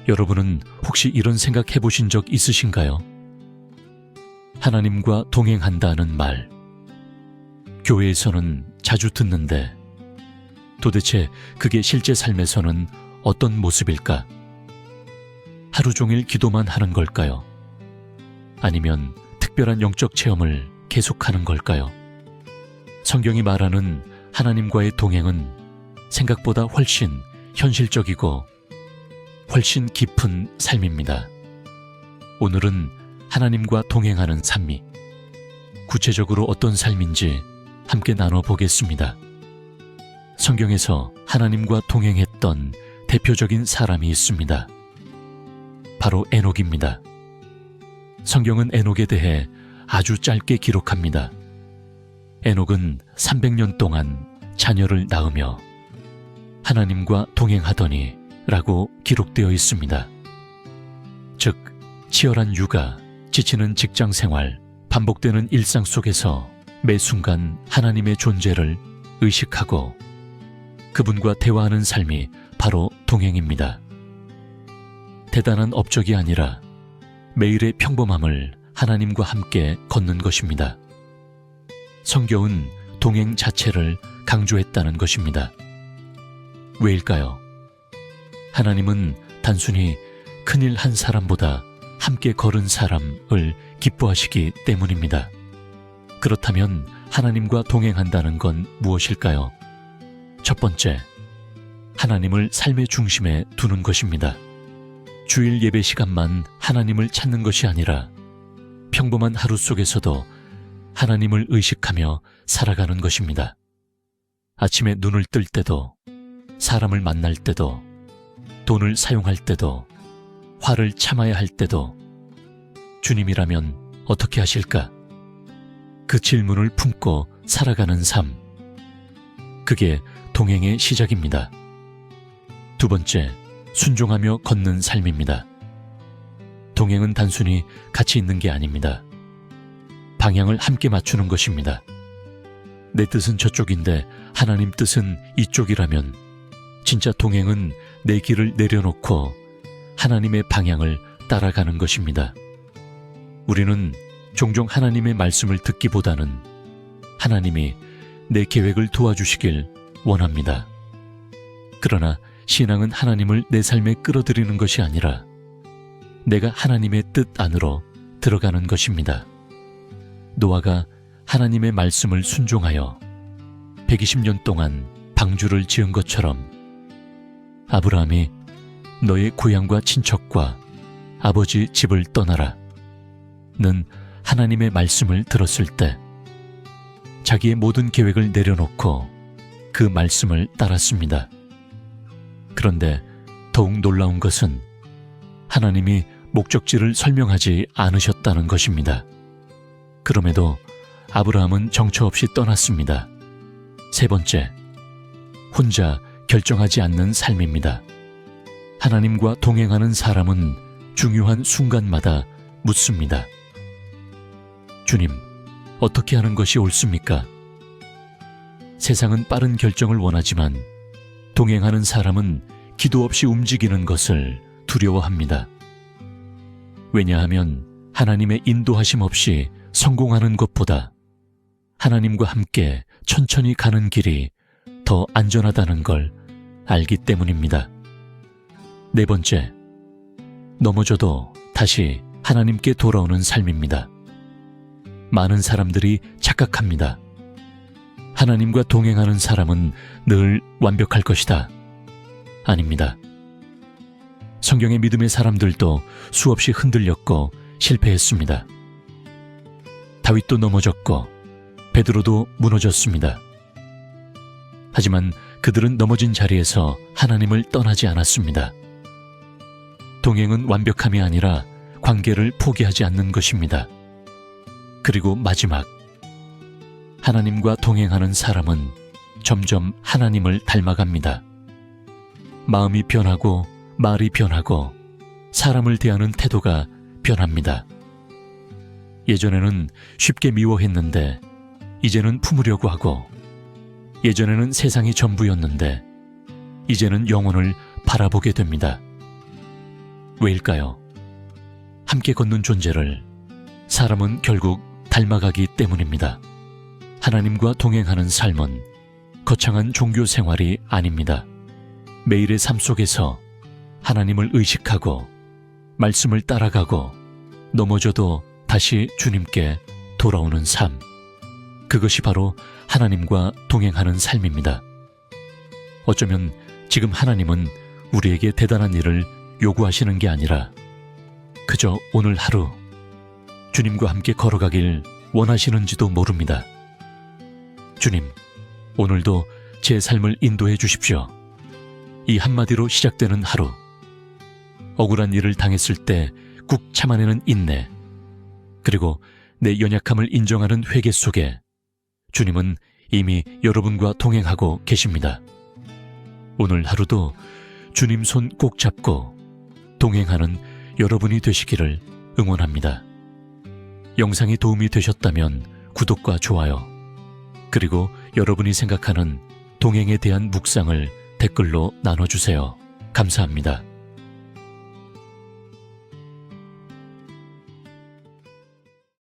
여러분은 혹시 이런 생각 해보신 적 있으신가요? 하나님과 동행한다는 말, 교회에서는 자주 듣는데 도대체 그게 실제 삶에서는 어떤 모습일까? 하루 종일 기도만 하는 걸까요? 아니면 특별한 영적 체험을 계속하는 걸까요? 성경이 말하는 하나님과의 동행은 생각보다 훨씬 현실적이고 훨씬 깊은 삶입니다. 오늘은 하나님과 동행하는 삶이 구체적으로 어떤 삶인지 함께 나눠보겠습니다. 성경에서 하나님과 동행했던 대표적인 사람이 있습니다. 바로 에녹입니다. 성경은 에녹에 대해 아주 짧게 기록합니다. 에녹은 300년 동안 자녀를 낳으며 하나님과 동행하더니 라고 기록되어 있습니다. 즉, 치열한 육아, 지치는 직장 생활, 반복되는 일상 속에서 매 순간 하나님의 존재를 의식하고 그분과 대화하는 삶이 바로 동행입니다. 대단한 업적이 아니라 매일의 평범함을 하나님과 함께 걷는 것입니다. 성경은 동행 자체를 강조했다는 것입니다. 왜일까요? 하나님은 단순히 큰일 한 사람보다 함께 걸은 사람을 기뻐하시기 때문입니다. 그렇다면 하나님과 동행한다는 건 무엇일까요? 첫 번째, 하나님을 삶의 중심에 두는 것입니다. 주일 예배 시간만 하나님을 찾는 것이 아니라 평범한 하루 속에서도 하나님을 의식하며 살아가는 것입니다. 아침에 눈을 뜰 때도, 사람을 만날 때도, 돈을 사용할 때도, 화를 참아야 할 때도 주님이라면 어떻게 하실까? 그 질문을 품고 살아가는 삶. 그게 동행의 시작입니다. 두 번째, 순종하며 걷는 삶입니다. 동행은 단순히 같이 있는 게 아닙니다. 방향을 함께 맞추는 것입니다. 내 뜻은 저쪽인데 하나님 뜻은 이쪽이라면 진짜 동행은 내 길을 내려놓고 하나님의 방향을 따라가는 것입니다. 우리는 종종 하나님의 말씀을 듣기보다는 하나님이 내 계획을 도와주시길 원합니다. 그러나 신앙은 하나님을 내 삶에 끌어들이는 것이 아니라 내가 하나님의 뜻 안으로 들어가는 것입니다. 노아가 하나님의 말씀을 순종하여 120년 동안 방주를 지은 것처럼 아브라함이 너의 고향과 친척과 아버지 집을 떠나라 는 하나님의 말씀을 들었을 때 자기의 모든 계획을 내려놓고 그 말씀을 따랐습니다. 그런데 더욱 놀라운 것은 하나님이 목적지를 설명하지 않으셨다는 것입니다. 그럼에도 아브라함은 정처 없이 떠났습니다. 세 번째, 혼자 결정하지 않는 삶입니다. 하나님과 동행하는 사람은 중요한 순간마다 묻습니다. 주님, 어떻게 하는 것이 옳습니까? 세상은 빠른 결정을 원하지만 동행하는 사람은 기도 없이 움직이는 것을 두려워합니다. 왜냐하면 하나님의 인도하심 없이 성공하는 것보다 하나님과 함께 천천히 가는 길이 더 안전하다는 걸 알기 때문입니다. 네 번째, 넘어져도 다시 하나님께 돌아오는 삶입니다. 많은 사람들이 착각합니다. 하나님과 동행하는 사람은 늘 완벽할 것이다. 아닙니다. 성경의 믿음의 사람들도 수없이 흔들렸고 실패했습니다. 다윗도 넘어졌고 베드로도 무너졌습니다. 하지만 그들은 넘어진 자리에서 하나님을 떠나지 않았습니다. 동행은 완벽함이 아니라 관계를 포기하지 않는 것입니다. 그리고 마지막, 하나님과 동행하는 사람은 점점 하나님을 닮아갑니다. 마음이 변하고 말이 변하고 사람을 대하는 태도가 변합니다. 예전에는 쉽게 미워했는데 이제는 품으려고 하고, 예전에는 세상이 전부였는데 이제는 영혼을 바라보게 됩니다. 왜일까요? 함께 걷는 존재를 사람은 결국 닮아가기 때문입니다. 하나님과 동행하는 삶은 거창한 종교 생활이 아닙니다. 매일의 삶 속에서 하나님을 의식하고 말씀을 따라가고 넘어져도 다시 주님께 돌아오는 삶. 그것이 바로 하나님과 동행하는 삶입니다. 어쩌면 지금 하나님은 우리에게 대단한 일을 요구하시는 게 아니라 그저 오늘 하루 주님과 함께 걸어가길 원하시는지도 모릅니다. 주님, 오늘도 제 삶을 인도해 주십시오. 이 한마디로 시작되는 하루. 억울한 일을 당했을 때 꾹 참아내는 인내, 그리고 내 연약함을 인정하는 회개 속에 주님은 이미 여러분과 동행하고 계십니다. 오늘 하루도 주님 손 꼭 잡고 동행하는 여러분이 되시기를 응원합니다. 영상이 도움이 되셨다면 구독과 좋아요, 그리고 여러분이 생각하는 동행에 대한 묵상을 댓글로 나눠주세요. 감사합니다.